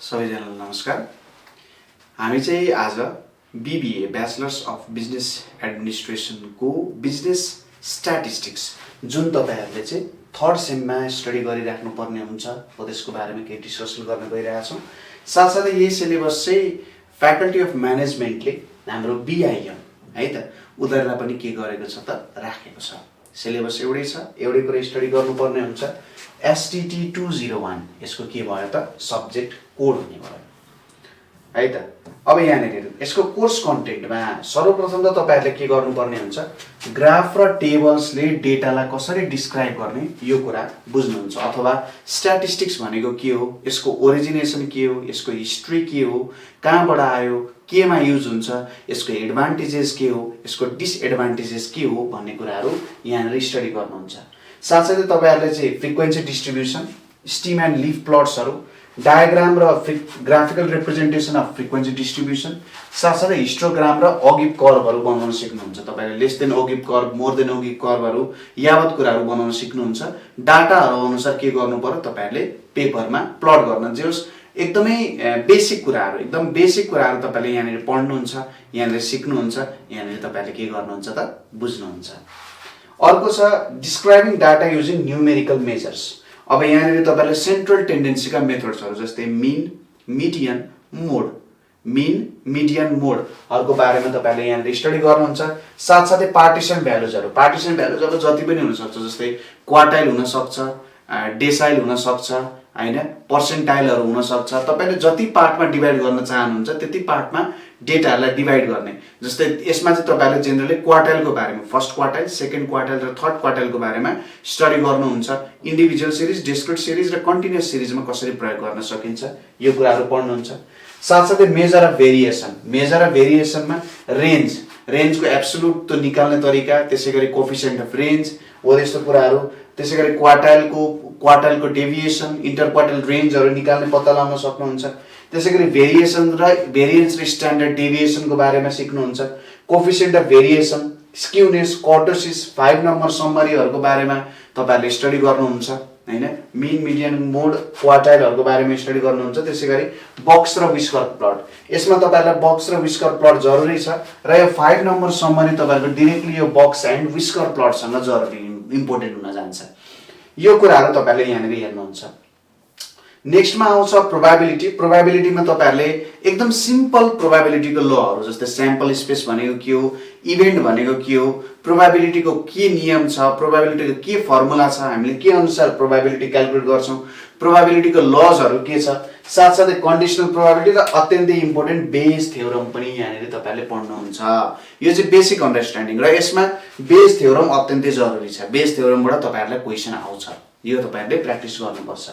सबैजनालाई नमस्कार। हामी चाहिँ आज BBA bachelors of business administration को बिजनेस स्ट्याटिस्टिक्स जुन तपाईहरुले चाहिँ थर्ड सेममा स्टडी गरिराख्नु पर्ने हुन्छ हो त्यसको बारेमा केही डिस्कसन गर्न गइरहेका छौं। साथसाथै यही सिलेबस चाहिँ फ्याकल्टी अफ म्यानेजमेन्टले हाम्रो BIM है त उनीहरुलाई पनि के गरेको छ त राखेको छ। सिलेबस एउटै छ, एउटै कुरा स्टडी गर्नुपर्ने हुन्छ। STT 201 यसको के भयो त सब्जेक्ट कोड हुने भयो है त। अब यहाँनेर यसको कोर्स कन्टेन्टमा सर्वप्रथम त तपाईहरुले के गर्नुपर्ने हुन्छ, ग्राफ र टेबल्सले डेटालाई कसरी डिस्क्राइब गर्ने यो कुरा बुझ्नुहुन्छ। अथवा स्ट्याटिस्टिक्स भनेको के हो, यसको ओरिजिनेसन के हो, यसको हिस्ट्री के हो, कहाँबाट आयो, केमा युज हुन्छ, यसको एडभान्टेजेस के हो, यसको डिसएडभान्टेजेस के हो भन्ने कुराहरु यहाँनेर स्टडी गर्नुहुन्छ। साथसाथै तपाईहरुले चाहिँ frequency distribution, stem and leaf प्लट्सहरु, डायग्राम र graphical representation of frequency distribution, साथसाथै हिस्टोग्राम र अगिभ कर्वहरु बनाउन सिक्नुहुन्छ। तपाईले less than ogive curve, more than ogive कर्वहरु यावत कुराहरु बनाउन सिक्नुहुन्छ। डाटाहरु अनुसार के गर्नु पर्यो तपाईहरुले पेपरमा प्लट गर्न जोस् एकदमै बेसिक कुराहरु, एकदम बेसिक कुराहरु तपाईले यहाँनेर पढ्नुहुन्छ, यहाँनेर सिक्नुहुन्छ, यहाँनेर तपाईले के गर्नुहुन्छ त बुझ्नुहुन्छ। अर्को छ describing data using numerical measures. अब यहाँनेर तपाईले सेन्ट्रल टेन्डेन्सीका मेथड्सहरु जस्तै मीन, मिडियन, मोड, मीन, मिडियन, मोड हरुको बारेमा तपाईले यहाँनेर स्टडी गर्नुहुन्छ। साथसाथै पार्टिसन भ्यालुजहरु, पार्टिसन भ्यालुजहरु जति पनि हुन सक्छ, जस्तै क्वार्टाइल हुन सक्छ, डेसाइल हुन सक्छ हैन, पर्सेन्टाइलहरु हुन सक्छ। तपाईले जति पार्टमा डिभाइड गर्न चाहनुहुन्छ त्यति पार्टमा डेटाहरुलाई डिभाइड गर्ने। जस्तै यसमा चाहिँ तपाईले जेनरली क्वार्टाइलको बारेमा, फर्स्ट क्वार्टाइल, सेकेन्ड क्वार्टाइल र थर्ड क्वार्टाइलको बारेमा स्टडी गर्नुहुन्छ। इन्डिभिजुअल सिरिज, डिस्क्रिट सिरिज र कन्टिन्युअस सिरिजमा कसरी प्रयोग गर्न सकिन्छ यो कुराहरु पढ्नुहुन्छ। साथसाथै measure of variation, measure of भेरिएसनमा रेन्ज, रेन्जको एब्सोल्युट तो निकाल्ने तरिका, त्यसैगरी कोएफिसिएन्ट अफ रेन्ज हो यस्तो कुराहरु, त्यसैगरी क्वार्टाइलको डेभिएसन, इंटर क्वार्टाइल रेन्जहरु निकाल्ने पत्ता लगाउन सक्नुहुन्छ। त्यसैगरी भेरिएसन र भेरिएन्स र स्ट्यान्डर्ड डेभिएसनको बारेमा सिक्नुहुन्छ। Coefficient of variation, skewness, kurtosis, 5 number समरीहरुको बारेमा तपाईहरुले स्टडी गर्नुहुन्छ हैन। मीन, मिडियन, मोड, क्वार्टाइलहरुको बारेमा स्टडी गर्नुहुन्छ। त्यसैगरी बक्स र व्हिस्कर प्लट, यसमा तपाईहरुलाई बक्स र व्हिस्कर प्लट जरुरी छ र यो 5 नम्बर समरी तपाईहरुको डाइरेक्टली यो बक्स एन्ड व्हिस्कर प्लटसँग जरुरी इम्पोर्टेन्ट हुन जान्छ। यो कुराहरु तपाईहरुले यहाँनेर हेर्नुहुन्छ। नेक्स्टमा आउँछ प्रोबेबिलिटी। प्रोबेबिलिटीमा तपाईहरुले एकदम सिम्पल प्रोबेबिलिटीको लहरु जस्तै स्याम्पल स्पेस भनेको के हो, इभेन्ट भनेको के हो, प्रोबेबिलिटीको के नियम छ, प्रोबेबिलिटीको के फर्मुला छ, हामीले के अनुसार प्रोबेबिलिटी क्याल्कुलेट गर्छौं, प्रोबेबिलिटीको लजहरु के छ, साथसाथै कन्डिसनल प्रोबेबिलिटी र अत्यन्तै इम्पोर्टेन्ट बेस थ्योरम पनि यहाँनेर तपाईले पढ्नुहुन्छ। यो चाहिँ बेसिक अन्डरस्ट्यान्डिङ र यसमा बेस थ्योरम अत्यन्तै जरुरी छ। बेस थ्योरमबाट तपाईहरुलाई क्वेशन आउँछ, यो तपाईहरुले प्र्याक्टिस गर्नुपर्छ।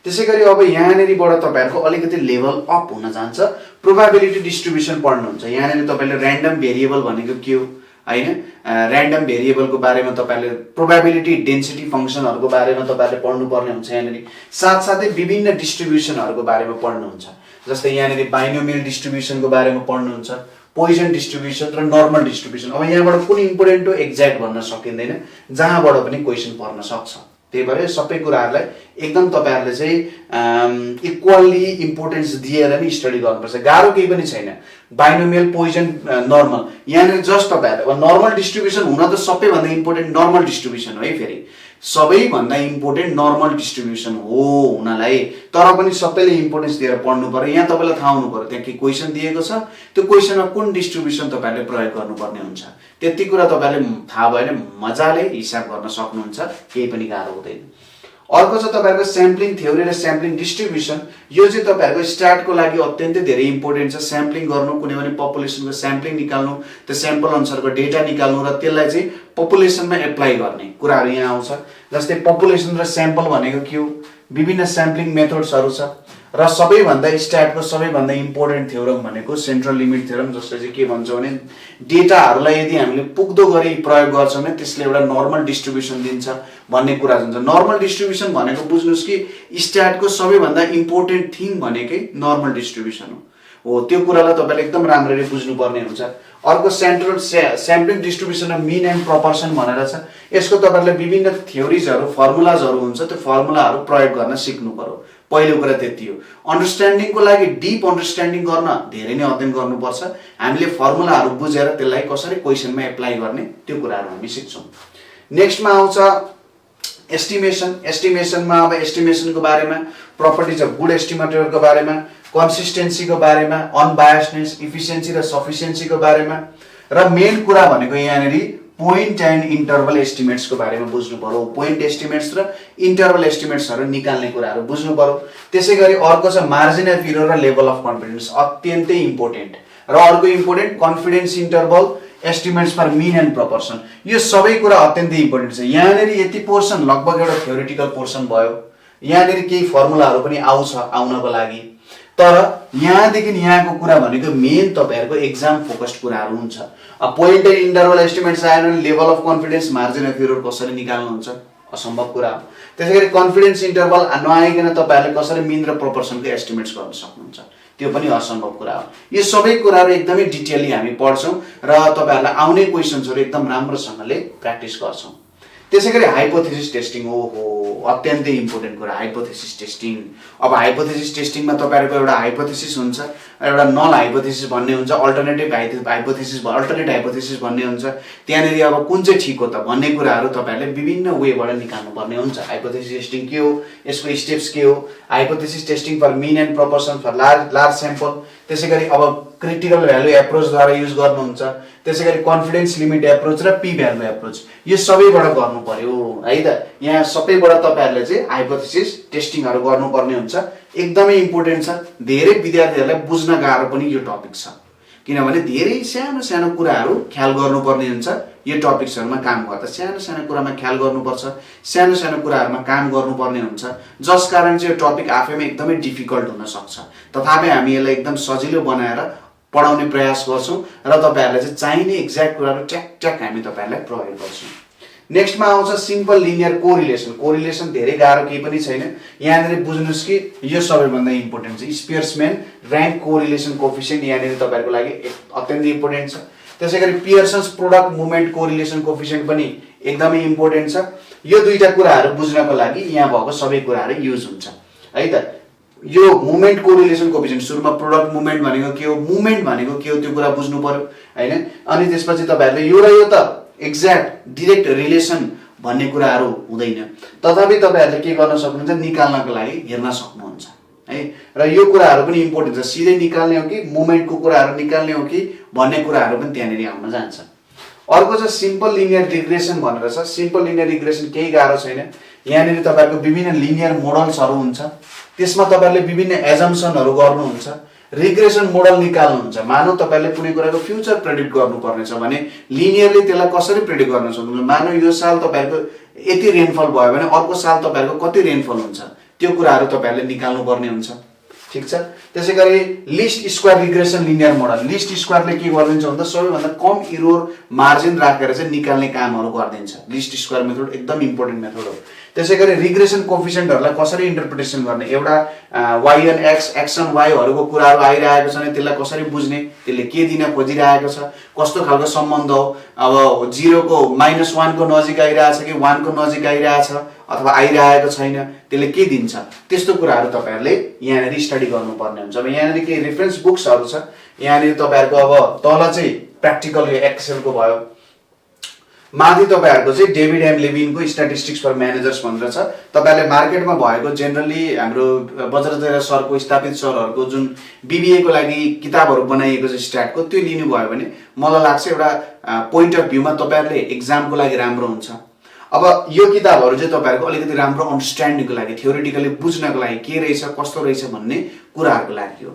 त्यसैगरी अब यहाँनेरबाट तपाईहरुको अलिकति लेभल अप हुन जान्छ, प्रोबेबिलिटी डिस्ट्रिब्युसन पढ्नुहुन्छ। यहाँनेर तपाईले र्यान्डम भेरिएबल भनेको के हो हैन, र्यान्डम भेरिएबलको बारेमा तपाईले प्रोबेबिलिटी डेन्सिटी फंक्सनहरुको बारेमा तपाईले पढ्नुपर्ने हुन्छ यहाँनेर। साथसाथै विभिन्न डिस्ट्रिब्युसनहरुको बारेमा पढ्नुहुन्छ। जस्तै यहाँनेर बाइनोमियल डिस्ट्रिब्युसनको बारेमा पढ्नुहुन्छ, पोइजन डिस्ट्रिब्युसन र नर्मल डिस्ट्रिब्युसन। अब यहाँबाट कुन इम्पोर्टेन्ट हो एक्ज्याक्ट भन्न सकिँदैन, जहाँबाट पनि क्वेशन पर्न सक्छ। त्यही भएर सबै कुराहरुलाई एकदम तपाईहरुले चाहिँ इक्वली इम्पोर्टेन्स दिएर नै स्टडी गर्नुपर्छ। गाह्रो केही पनि छैन। बाइनोमियल, पोइजन, नर्मल, यहाँनेर जस्ट तपाईहरुले अब नर्मल डिस्ट्रिब्युसन हुन त सबैभन्दा इम्पोर्टेन्ट नर्मल डिस्ट्रिब्युसन हो है। फेरि सबैभन्दा इम्पोर्टेन्ट नर्मल डिस्ट्रिब्युसन हो हुनलाई, तर पनि सबैले इम्पोर्टेन्स दिएर पढ्नु पर्यो। यहाँ तपाईलाई थाहा हुनु पर्यो त्यहाँ के क्वेशन दिएको छ, त्यो क्वेशनमा कुन डिस्ट्रिब्युसन तपाईले प्रयोग गर्नुपर्ने हुन्छ। त्यति कुरा तपाईले थाहा भएन मजाले हिसाब गर्न सक्नुहुन्छ, केही पनि गाह्रो हुँदैन। अर्को छ तपाईहरुको स्याम्पलिङ थ्योरी र स्याम्पलिङ डिस्ट्रिब्युसन। यो चाहिँ तपाईहरुको स्टार्टको लागि अत्यन्तै धेरै इम्पोर्टेन्ट छ। स्याम्पलिङ गर्नु, कुनै पनि पपुलेसनको स्याम्पलिङ निकाल्नु, त्यो स्याम्पल अनुसारको डेटा निकाल्नु र त्यसलाई चाहिँ पपुलेसनमा एप्लाई गर्ने कुराहरु यहाँ आउँछ। जस्तै पपुलेसन र स्याम्पल भनेको के हो, विभिन्न स्याम्पलिङ मेथड्सहरु छ र सबैभन्दा स्टार्टको सबैभन्दा इम्पोर्टेन्ट थ्योरम भनेको सेन्ट्रल लिमिट थ्योरम, जसले चाहिँ के भन्छ भने डेटाहरुलाई यदि हामीले पुग्दो गरी प्रयोग गर्छौं भने त्यसले एउटा नर्मल डिस्ट्रिब्युसन दिन्छ भन्ने कुरा हुन्छ। नर्मल डिस्ट्रिब्युसन भनेको बुझ्नुस् कि स्टार्टको सबैभन्दा इम्पोर्टेन्ट थिङ भनेकै नर्मल डिस्ट्रिब्युसन हो। त्यो कुरालाई तपाईले एकदम राम्ररी बुझ्नुपर्ने हुन्छ। अर्को central sampling distribution of mean and proportion भनेर छ। यसको तपाईहरुले विभिन्न थ्योरीजहरु, फर्मुलाजहरु हुन्छ, त्यो फर्मुलाहरु प्रयोग गर्न सिक्नु पर्यो। पहिलो कुरा त्यति हो। अन्डरस्ट्यान्डिङको लागि डीप अन्डरस्ट्यान्डिङ गर्न धेरै नै अध्ययन गर्नुपर्छ। हामीले फर्मुलाहरू बुझेर त्यसलाई कसरी क्वेशनमा एप्लाई गर्ने त्यो कुराहरू हामी सिक्छौँ। नेक्स्टमा आउँछ एस्टिमेसन। एस्टिमेसनमा अब एस्टिमेसनको बारेमा, प्रपर्टिज अफ गुड एस्टिमेटरको बारेमा, कन्सिस्टेन्सीको बारेमा, अनबायसनेस, इफिसियन्सी र सफिसियन्सीको बारेमा र मेन कुरा भनेको यहाँनेरि पोइन्ट एन्ड इन्टरभल एस्टिमेट्सको बारेमा बुझ्नु पर्यो। पोइन्ट एस्टिमेट्स र इन्टरभल एस्टिमेट्सहरू निकाल्ने कुराहरू बुझ्नु पर्यो। त्यसै गरी अर्को छ मार्जिन अफ एरर र लेभल अफ कन्फिडेन्स, अत्यन्तै इम्पोर्टेन्ट। र अर्को important confidence interval, estimates for mean and proportion. यो सबै कुरा अत्यन्तै इम्पोर्टेन्ट छ। यहाँनेरि यति पोर्सन लगभग एउटा थ्योरिटिकल पोर्सन भयो। यहाँनेरि केही फर्मुलाहरू पनि आउनको लागि, तर यहाँदेखि यहाँको कुरा भनेको मेन तपाईहरुको एक्जाम फोकस्ड कुराहरू हुन्छ। अब पोइन्ट एन्ड इन्टरभल एस्टिमेट्स आएन भने level of confidence, margin of error कसरी निकाल्नुहुन्छ? असम्भव कुरा हो। त्यसैगरी कन्फिडेन्स इन्टरभल नआइकन तपाईहरुले कसरी मिन र प्रोपोर्सनको एस्टिमेट्स गर्न सक्नुहुन्छ? त्यो पनि असम्भव कुरा हो। यो सबै कुराहरू एकदमै डिटेलली हामी पढ्छौं र तपाईहरुलाई आउने क्वेशन्सहरु एकदम राम्रोसँगले प्र्याक्टिस गर्छौं। त्यसैगरी हाइपोथेसिस टेस्टिङ, ओहो अत्यन्तै इम्पोर्टेन्ट कुरा हाइपोथेसिस टेस्टिङ। अब हाइपोथेसिस टेस्टिङमा तपाईहरुको एउटा हाइपोथेसिस हुन्छ, एउटा नल हाइपोथेसिस भन्ने हुन्छ, अल्टरनेटिभ हाइपोथेसिस अल्टरनेट हाइपोथेसिस भन्ने हुन्छ। त्यहाँनेरि अब कुन चाहिँ ठीक हो त भन्ने कुराहरू तपाईहरुले विभिन्न वेबाट निकाल्नु पर्ने हुन्छ। हाइपोथेसिस टेस्टिङ के हो, यसको स्टेप्स के हो, hypothesis testing for mean and proportion for large sample, त्यसैगरी अब क्रिटिकल भ्यालु एप्रोच द्वारा युज गर्नुहुन्छ, त्यसैगरी कन्फिडेन्स लिमिट एप्रोच र पी भ्यालु एप्रोच, यो सबैबाट गर्नु पर्यो है त। यहाँ सबैबाट तपाईहरुले चाहिँ हाइपोथेसिस टेस्टिङहरु गर्नुपर्ने हुन्छ। एकदमै इम्पोर्टेन्ट छ। धेरै विद्यार्थीहरुलाई बुझ्न गाह्रो पनि यो टपिक छ, किनभने धेरै सानो सानो कुराहरू ख्याल गर्नुपर्ने हुन्छ। यो टपिक्सहरुमा काम गर्दा सानो सानो कुरामा ख्याल गर्नुपर्छ, सानो सानो कुराहरुमा काम गर्नुपर्ने हुन्छ, जस कारण चाहिँ यो टपिक आफैमा एकदमै डिफिकल्ट हुन सक्छ। तथापि हामी यसलाई एकदम सजिलो बनाएर पढाउने प्रयास गर्छौं र तपाईहरुलाई चाहिँ चाहिने एक्ज्याक्ट कुराहरू ट्याक ट्याक हामी तपाईहरुलाई प्रोभाइड गर्छौं। नेक्स्टमा आउँछ सिम्पल लिनियर कोरिलेसन। कोरिलेसन धेरै गाह्रो केही पनि छैन। यहाँनेरि बुझ्नुस् कि यो सबैभन्दा इम्पोर्टेन्ट छ। स्पियर्सम्यान र्याङ्क कोरिलेसन कोएफिसिएन्ट यहाँनेरि तपाईहरुको लागि अत्यन्तै इम्पोर्टेन्ट छ। त्यसैगरी Pearson's product movement correlation coefficient पनि एकदमै इम्पोर्टेन्ट छ। यो दुईटा कुराहरू बुझ्नको लागि यहाँ भएको सबै कुराहरू युज हुन्छ है त। यो मुभमेन्ट कोरिलेसन कोएफिसिएन्ट, सुरुमा प्रोडक्ट मुभमेन्ट भनेको के हो, मुभमेन्ट भनेको के हो, त्यो कुरा बुझ्नु पर्यो हैन। अनि त्यसपछि तपाईहरुले यो र यो त एक्ज्याक्ट डाइरेक्ट रिलेसन भन्ने कुराहरू हुँदैन, तथापि तपाईहरुले के गर्न सक्नुहुन्छ, निकाल्नको लागि हेर्न सक्नुहुन्छ है। र यो कुराहरू पनि इम्पोर्टेन्ट छ। सिधै निकाल्ने हो कि मुभमेन्टको कुराहरू निकाल्ने हो कि भन्ने कुराहरू पनि त्यहाँनेरि आउन जान्छ। अर्को छ सिम्पल लिनियर रिग्रेसन भनेर छ। सिम्पल लिनियर रिग्रेसन केही गाह्रो छैन। यहाँनेरि तपाईहरुको विभिन्न लिनियर मोडल्सहरू हुन्छ, त्यसमा तपाईहरुले विभिन्न एजम्पसनहरू गर्नुहुन्छ, रिग्रेसन मोडल निकाल्नुहुन्छ। मानौ तपाईहरुले कुनै कुराको फ्युचर प्रेडिक्ट गर्नुपर्ने छ भने लिनियरली त्यसलाई कसरी प्रेडिक्ट गर्न सक्नुहुन्छ? मानौ यो साल तपाईहरुको यति रेनफल भयो भने अर्को साल तपाईहरुको कति रेनफल हुन्छ, त्यो कुराहरू तपाईहरुले निकाल्नु पर्ने हुन्छ। ठीक छ। त्यसैगरी least square regression linear model, least स्क्वायरले के गरिदिन्छ भन्दा सबैभन्दा कम एरर मार्जिन राखेर चाहिँ निकाल्ने कामहरू गरिदिन्छ। लिस्ट स्क्वायर मेथड एकदम इम्पोर्टेन्ट मेथड हो। त्यसैगरी रिग्रेसन कोएफिसिएन्टहरुलाई कसरी इन्टरप्रिटेसन गर्ने, एउटा y1 x x1 y हरुको कुराहरू आइरहेको छ भने त्यसलाई कसरी बुझ्ने, त्यसले के दिन खोजिरहेको छ, कस्तो खालको सम्बन्ध हो, अब 0 को -1 को नजिक आइरहेछ कि 1 को नजिक आइरहेछ अथवा आइरहेको छैन, त्यसले के दिन्छ, त्यस्तो कुराहरू तपाईहरुले यहाँनेरि स्टडी गर्नुपर्ने हुन्छ। अब यहाँनेरि के रेफरेन्स बुक्सहरू छ। यहाँनेरि तपाईहरुको अब तल चाहिँ प्र्याक्टिकल यो एक्सेलको भयो, माथि तपाईहरुको चाहिँ डेभिड एम लेभिनको स्ट्याटिस्टिक्स फर म्यानेजर्स भनेर छ। तपाईहरुले मार्केटमा भएको जनरली हाम्रो बज्रधर सरको स्थापित सरहरुको जुन बीबीए को लागि किताबहरु बनाइएको छ स्ट्याटको, त्यो लिनु भयो भने मलाई लाग्छ एउटा पोइन्ट अफ भ्यूमा तपाईहरुले एक्जामको लागि राम्रो हुन्छ। अब यो किताबहरु चाहिँ तपाईहरुको अलिकति राम्रो अन्डरस्ट्यान्डिङको लागि, थ्योरिटिकली बुझ्नको लागि के रहेछ कस्तो रहेछ भन्ने कुराहरुको लागि हो।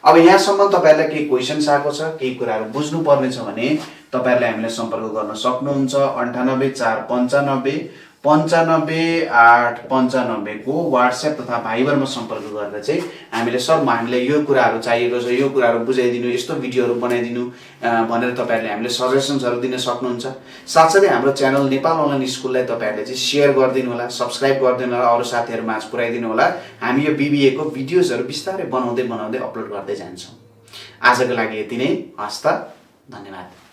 अब यहाँसम्म तपाईहरुलाई केही क्वेशन्स आएको छ, केही कुराहरु बुझ्नु पर्ने छ भने तपाईहरुले हामीलाई सम्पर्क गर्न सक्नुहुन्छ। 98 495 95 895 को व्हाट्सएप तथा भाइबरमा सम्पर्क गरेर चाहिँ हामीलाई यो कुराहरु चाहिएको छ, यो कुराहरु बुझाइदिनु, यस्तो भिडियोहरु बनाइदिनु भनेर तपाईहरुले हामीले सजेसन्सहरु दिन सक्नुहुन्छ। साथसाथै हाम्रो च्यानल नेपाल अनलाइन स्कुललाई तपाईहरुले चाहिँ शेयर गरिदिनु होला, सब्स्क्राइब गरिदिनु होला, अरु साथीहरु माझ पुर्याइदिनु होला। हामी यो बीबीए को भिडियोजहरु बिस्तारै बनाउँदै अपलोड गर्दै जान्छौं। आजको लागि यति नै। हस्त, धन्यवाद।